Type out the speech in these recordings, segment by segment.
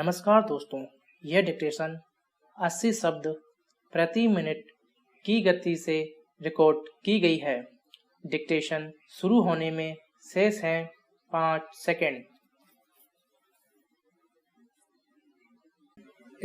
नमस्कार दोस्तों, यह डिक्टेशन 80 शब्द प्रति मिनट की गति से रिकॉर्ड की गई है। डिक्टेशन शुरू होने में शेष हैं 5 सेकंड।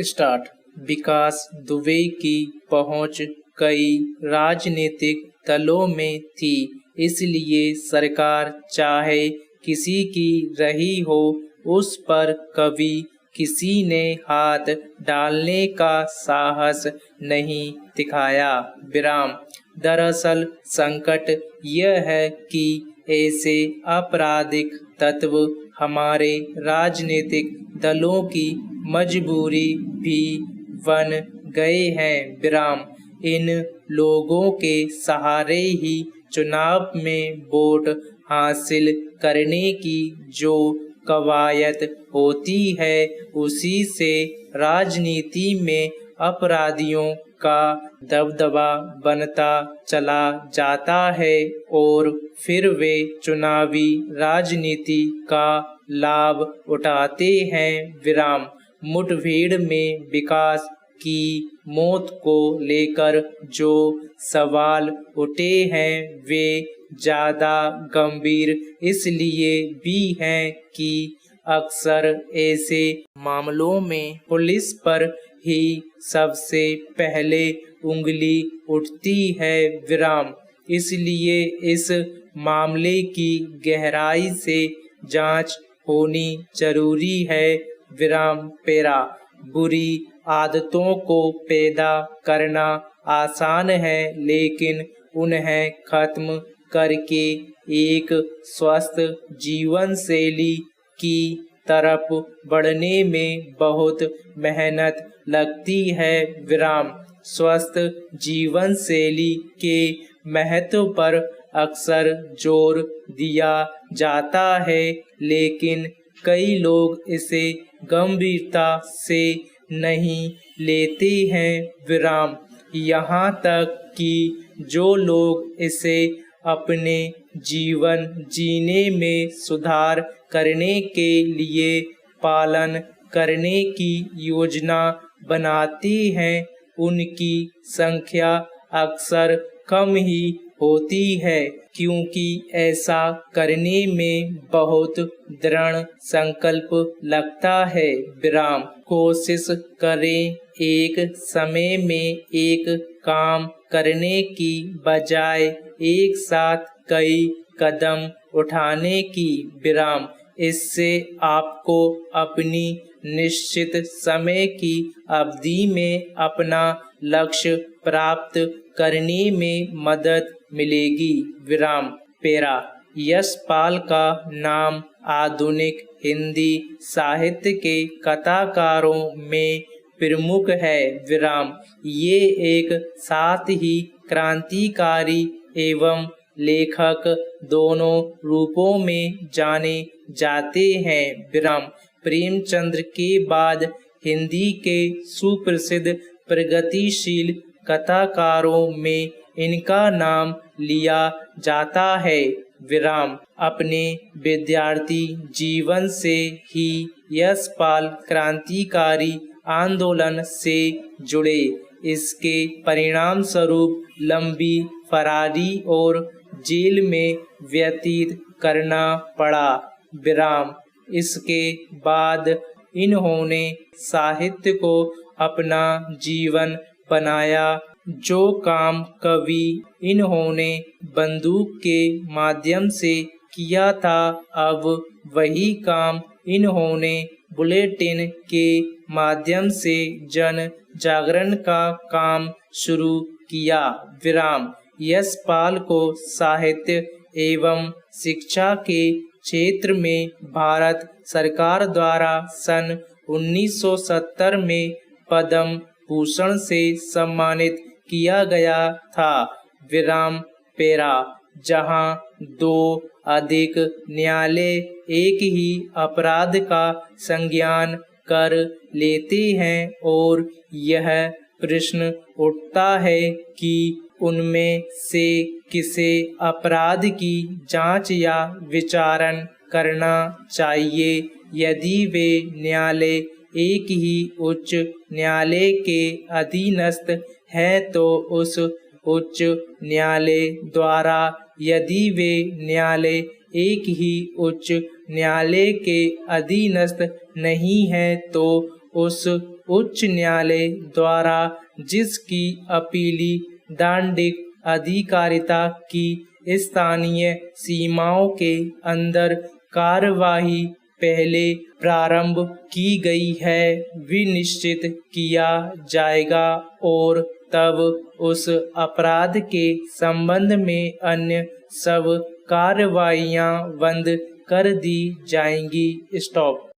स्टार्ट। विकास दुबे की पहुंच कई राजनीतिक दलों में थी, इसलिए सरकार चाहे किसी की रही हो, उस पर कभी किसी ने हाथ डालने का साहस नहीं दिखाया। विराम। दरअसल संकट यह है कि ऐसे आपराधिक तत्व हमारे राजनीतिक दलों की मजबूरी भी बन गए हैं। विराम। इन लोगों के सहारे ही चुनाव में वोट हासिल करने की जो कवायद होती है, उसी से राजनीति में अपराधियों का दबदबा बनता चला जाता है और फिर वे चुनावी राजनीति का लाभ उठाते हैं। विराम। मुठभेड़ में विकास की मौत को लेकर जो सवाल उठे हैं, वे ज्यादा गंभीर इसलिए भी हैं कि अक्सर ऐसे मामलों में पुलिस पर ही सबसे पहले उंगली उठती है। विराम। इसलिए इस मामले की गहराई से जांच होनी जरूरी है। विराम। पेरा। बुरी आदतों को पैदा करना आसान है, लेकिन उन्हें खत्म करके एक स्वस्थ जीवन शैली की तरफ बढ़ने में बहुत मेहनत लगती है। विराम। स्वस्थ जीवन शैली के महत्व पर अक्सर जोर दिया जाता है, लेकिन कई लोग इसे गंभीरता से नहीं लेते हैं। विराम। यहाँ तक कि जो लोग इसे अपने जीवन जीने में सुधार करने के लिए पालन करने की योजना बनाते हैं, उनकी संख्या अक्सर कम ही होती है, क्योंकि ऐसा करने में बहुत दृढ़ संकल्प लगता है। विराम। कोशिश करें एक समय में एक काम करने की बजाय एक साथ कई कदम उठाने की। विराम। इससे आपको अपनी निश्चित समय की अवधि में अपना लक्ष्य प्राप्त करने में मदद मिलेगी। विराम। पेरा। यशपाल का नाम आधुनिक हिंदी साहित्य के कथाकारों में प्रमुख है। विराम। ये एक साथ ही क्रांतिकारी एवं लेखक दोनों रूपों में जाने जाते हैं। विराम। प्रेमचंद्र के बाद हिंदी के सुप्रसिद्ध प्रगतिशील कथाकारों में इनका नाम लिया जाता है। विराम। अपने विद्यार्थी जीवन से ही यशपाल क्रांतिकारी आंदोलन से जुड़े। इसके परिणाम स्वरूप लंबी फरारी और जेल में व्यतीत करना पड़ा। विराम। इसके बाद इन्होंने साहित्य को अपना जीवन बनाया। जो काम कभी इन्होंने बंदूक के माध्यम से किया था, अब वही काम इन्होंने बुलेटिन के माध्यम से जन जागरण का काम शुरू किया। विराम। यशपाल को साहित्य एवं शिक्षा के क्षेत्र में भारत सरकार द्वारा सन 1970 में पद्म भूषण से सम्मानित किया गया था। विराम। पेरा। जहां दो अधिक न्यायालय एक ही अपराध का संज्ञान कर लेते हैं और यह प्रश्न उठता है कि उनमें से किसे अपराध की जांच या विचारण करना चाहिए। यदि वे न्यायालय एक ही उच्च न्यायालय के अधीनस्थ है तो उस उच्च न्यायालय द्वारा, यदि वे न्यायालय एक ही उच्च न्यायालय के अधीनस्थ नहीं है तो उस उच्च न्यायालय द्वारा जिसकी अपीली दंडिक अधिकारिता की स्थानीय सीमाओं के अंदर कार्यवाही पहले प्रारंभ की गई है विनिश्चित किया जाएगा और तब उस अपराध के संबंध में अन्य सब कार्रवाइयां बंद कर दी जाएंगी। स्टॉप।